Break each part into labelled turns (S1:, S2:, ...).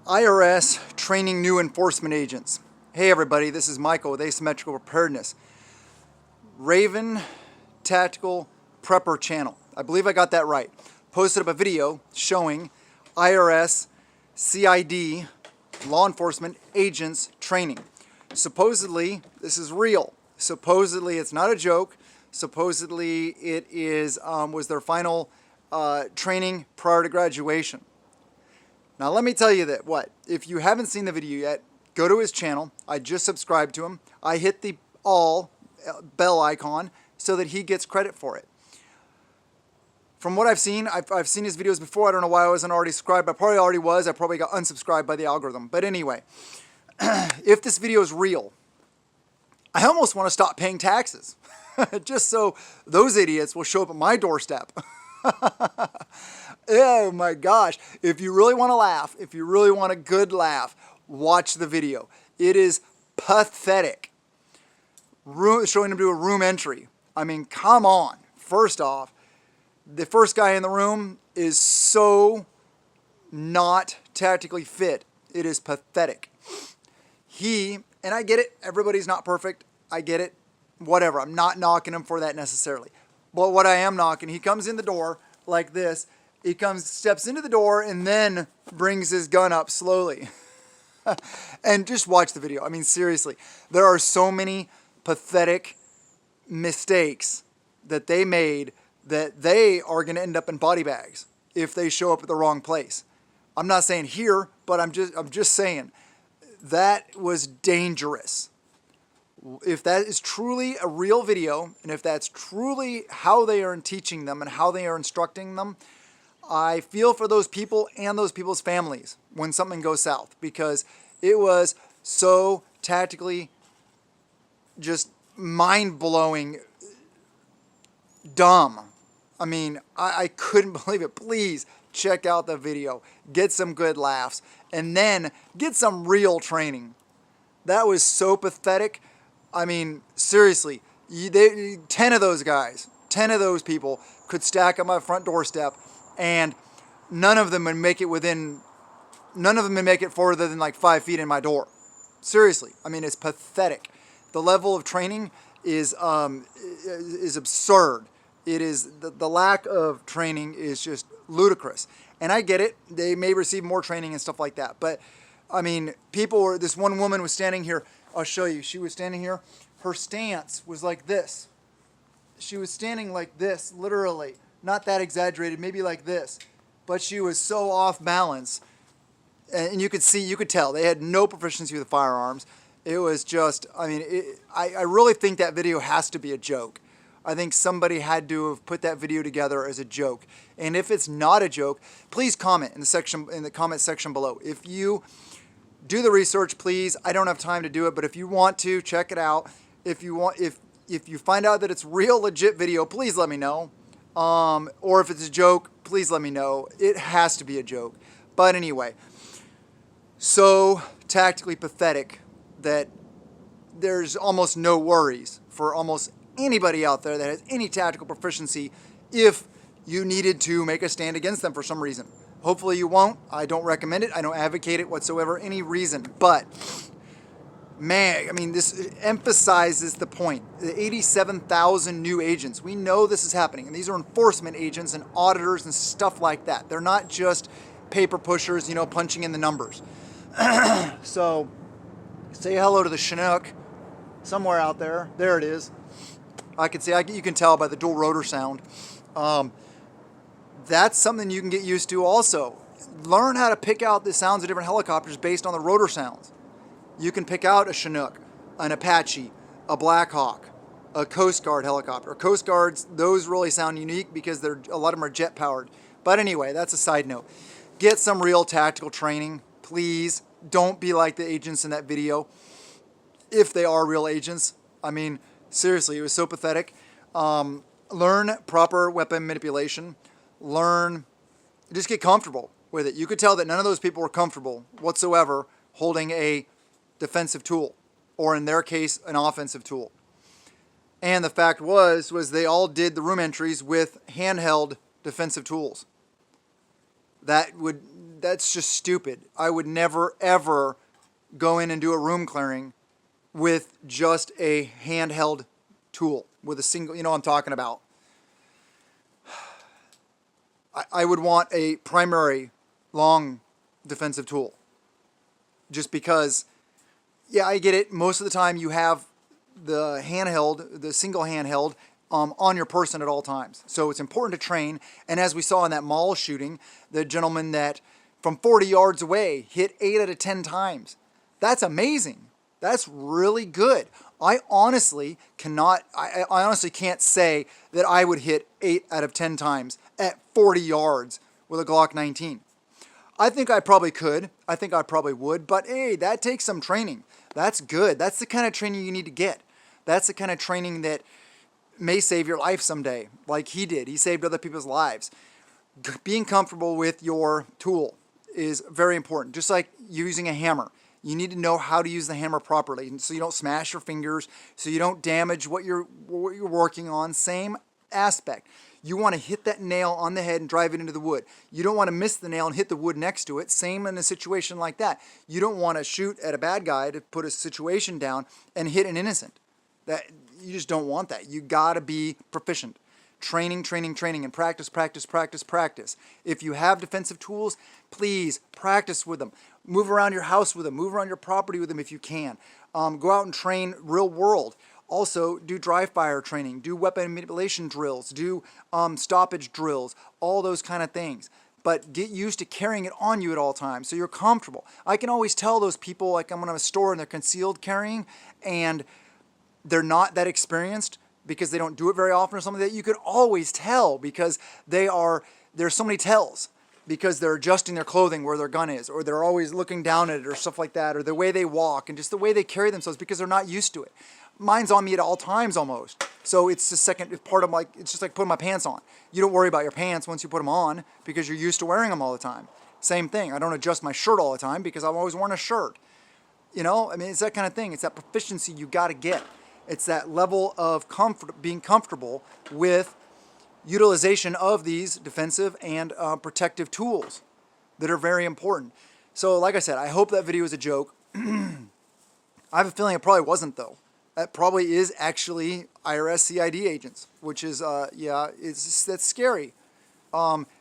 S1: IRS training new enforcement agents. Hey everybody, this is Michael with Asymmetrical Preparedness. Raven Tactical Prepper channel. I believe I got that right. Posted up a video showing IRS CID law enforcement agents training. Supposedly, this is real. Supposedly, it's not a joke. Supposedly, it is was their final training prior to graduation. Now let me tell you that if you haven't seen the video yet, go to his channel. I just subscribed to him. I hit the all bell icon so that he gets credit for it. From what I've seen his videos before. I don't know why I wasn't already subscribed. I probably already was. I probably got unsubscribed by the algorithm. But anyway, if this video is real, I almost want to stop paying taxes just so those idiots will show up at my doorstep. Oh my gosh. If you really want to laugh, if you really want a good laugh, watch the video. It is pathetic. Showing them do a room entry. I mean, come on. First off, the first guy in the room is so not tactically fit. It is pathetic. And I get it, everybody's not perfect. I get it. Whatever. I'm not knocking him for that necessarily. But what I am knocking, he comes in the door like this. He steps into the door and then brings his gun up slowly. And just watch the video. I mean, seriously, there are so many pathetic mistakes that they made that they are going to end up in body bags if they show up at the wrong place. I'm not saying here, but I'm just saying that was dangerous. If that is truly a real video, and if that's truly how they are teaching them and how they are instructing them, I feel for those people and those people's families when something goes south, because it was so tactically just mind-blowing dumb. I mean, I couldn't believe it. Please check out the video. Get some good laughs. And then get some real training. That was so pathetic. I mean, seriously, 10 of those guys, 10 of those people could stack on my front doorstep, and none of them would make it further than like 5 feet in my door. Seriously, I mean, it's pathetic. The level of training is absurd. It is the lack of training is just ludicrous. And I get it. They may receive more training and stuff like that. But I mean, this one woman was standing here. I'll show you. She was standing here. Her stance was like this. She was standing like this, literally. Not that exaggerated, maybe like this. But she was so off balance. And you could tell they had no proficiency with firearms. It was just, I mean, I really think that video has to be a joke. I think somebody had to have put that video together as a joke. And if it's not a joke, please comment in the comment section below. If you do the research, please. I don't have time to do it, but if you want to, check it out. If you find out that it's real legit video, please let me know. Or if it's a joke, please let me know. It has to be a joke. But anyway, so tactically pathetic that there's almost no worries for almost anybody out there that has any tactical proficiency if you needed to make a stand against them for some reason. Hopefully you won't. I don't recommend it. I don't advocate it whatsoever, any reason. But, man, I mean, this emphasizes the point. The 87,000 new agents. We know this is happening. And these are enforcement agents and auditors and stuff like that. They're not just paper pushers, punching in the numbers. So, say hello to the Chinook somewhere out there. There it is. You can tell by the dual rotor sound. That's something you can get used to also. Learn how to pick out the sounds of different helicopters based on the rotor sounds. You can pick out a Chinook, an Apache, a Black Hawk, a Coast Guard helicopter. Coast Guards, those really sound unique because a lot of them are jet powered. But anyway, that's a side note. Get some real tactical training, please. Don't be like the agents in that video, if they are real agents. I mean, seriously, it was so pathetic. Learn proper weapon manipulation. Just get comfortable with it. You could tell that none of those people were comfortable whatsoever holding a defensive tool, or in their case, an offensive tool. And the fact was they all did the room entries with handheld defensive tools. That would that's just stupid. I would never, ever go in and do a room clearing with just a handheld tool, with a single, you know what I'm talking about. I would want a primary long defensive tool. Just because, yeah, I get it. Most of the time you have the handheld, the single handheld, on your person at all times. So it's important to train. And as we saw in that mall shooting, the gentleman that from 40 yards away hit 8 out of 10 times. That's amazing. That's really good. I honestly can't say that I would hit 8 out of 10 times at 40 yards with a Glock 19. I think I probably could. I think I probably would. But hey, that takes some training. That's good. That's the kind of training you need to get. That's the kind of training that may save your life someday, like he did. He saved other people's lives. Being comfortable with your tool is very important. Just like using a hammer. You need to know how to use the hammer properly, so you don't smash your fingers, so you don't damage what you're working on. Same aspect. You want to hit that nail on the head and drive it into the wood. You don't want to miss the nail and hit the wood next to it. Same in a situation like that. You don't want to shoot at a bad guy to put a situation down and hit an innocent. That you just don't want that. You got to be proficient. Training, training, training, and practice, practice, practice, practice. If you have defensive tools, please practice with them. Move around your house with them. Move around your property with them if you can. Go out and train real world. Also, do dry fire training. Do weapon manipulation drills. Do stoppage drills. All those kind of things. But get used to carrying it on you at all times so you're comfortable. I can always tell those people, like I'm in a store and they're concealed carrying and they're not that experienced because they don't do it very often or something like that. You could always tell because there's so many tells. Because they're adjusting their clothing where their gun is, or they're always looking down at it or stuff like that, or the way they walk and just the way they carry themselves because they're not used to it. Mine's on me at all times almost. So it's the second part of it's just like putting my pants on. You don't worry about your pants once you put them on because you're used to wearing them all the time. Same thing. I don't adjust my shirt all the time because I've always worn a shirt. You know, I mean, it's that kind of thing. It's that proficiency you got to get. It's that level of comfort, being comfortable with utilization of these defensive and protective tools that are very important. So like I said, I hope that video is a joke. I have a feeling it probably wasn't though. That probably is actually IRS CID agents, which is, that's scary.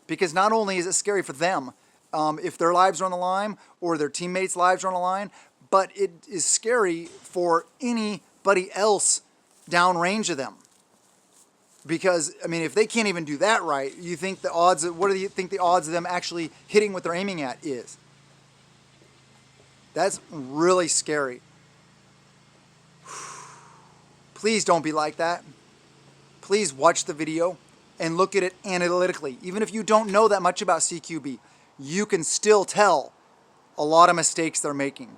S1: Because not only is it scary for them, if their lives are on the line or their teammates' lives are on the line, but it is scary for anybody else downrange of them. Because, I mean, if they can't even do that right, you think the odds of, what do you think the odds of them actually hitting what they're aiming at is? That's really scary. Please don't be like that. Please watch the video and look at it analytically. Even if you don't know that much about CQB, you can still tell a lot of mistakes they're making.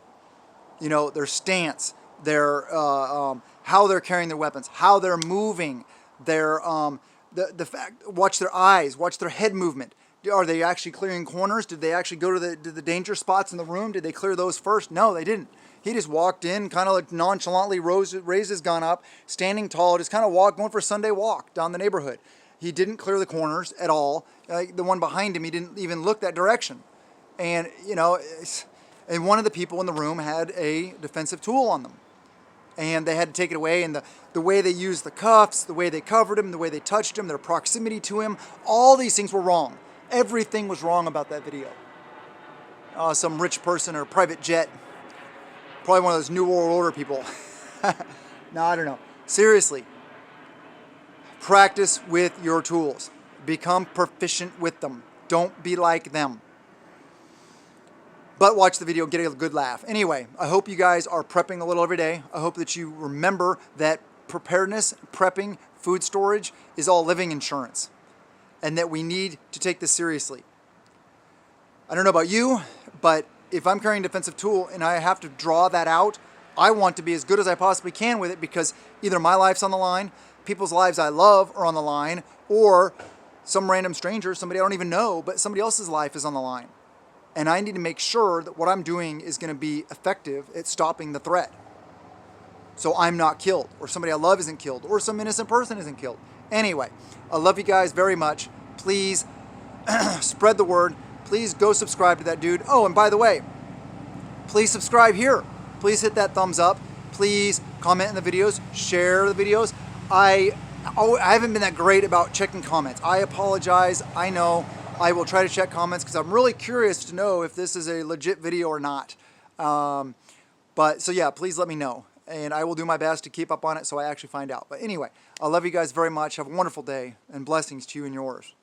S1: You know, their stance, their how they're carrying their weapons, how they're moving, their the fact, watch their eyes, watch their head movement. Are they actually clearing corners? Did they actually go to the danger spots in the room? Did they clear those first? No, they didn't. He just walked in, kind of like nonchalantly raised his gun up, standing tall, just kind of going for a Sunday walk down the neighborhood. He didn't clear the corners at all. The one behind him, he didn't even look that direction. And, you know, and one of the people in the room had a defensive tool on them. And they had to take it away, and the way they used the cuffs, the way they covered him, the way they touched him, their proximity to him, all these things were wrong. Everything was wrong about that video. Some rich person or a private jet, probably one of those New World Order people. No, I don't know. Seriously, practice with your tools. Become proficient with them. Don't be like them. But watch the video, get a good laugh. Anyway, I hope you guys are prepping a little every day. I hope that you remember that preparedness, prepping, food storage is all living insurance. And that we need to take this seriously. I don't know about you, but if I'm carrying a defensive tool and I have to draw that out, I want to be as good as I possibly can with it because either my life's on the line, people's lives I love are on the line, or some random stranger, somebody I don't even know, but somebody else's life is on the line. And I need to make sure that what I'm doing is going to be effective at stopping the threat. So I'm not killed, or somebody I love isn't killed, or some innocent person isn't killed. Anyway, I love you guys very much. Please spread the word. please go subscribe to that dude. Oh, and by the way, please subscribe here. Please hit that thumbs up. Please comment in the videos, share the videos. I haven't been that great about checking comments. I apologize. I know. I will try to check comments because I'm really curious to know if this is a legit video or not. But so yeah, please let me know. And I will do my best to keep up on it so I actually find out. But anyway, I love you guys very much. Have a wonderful day and blessings to you and yours.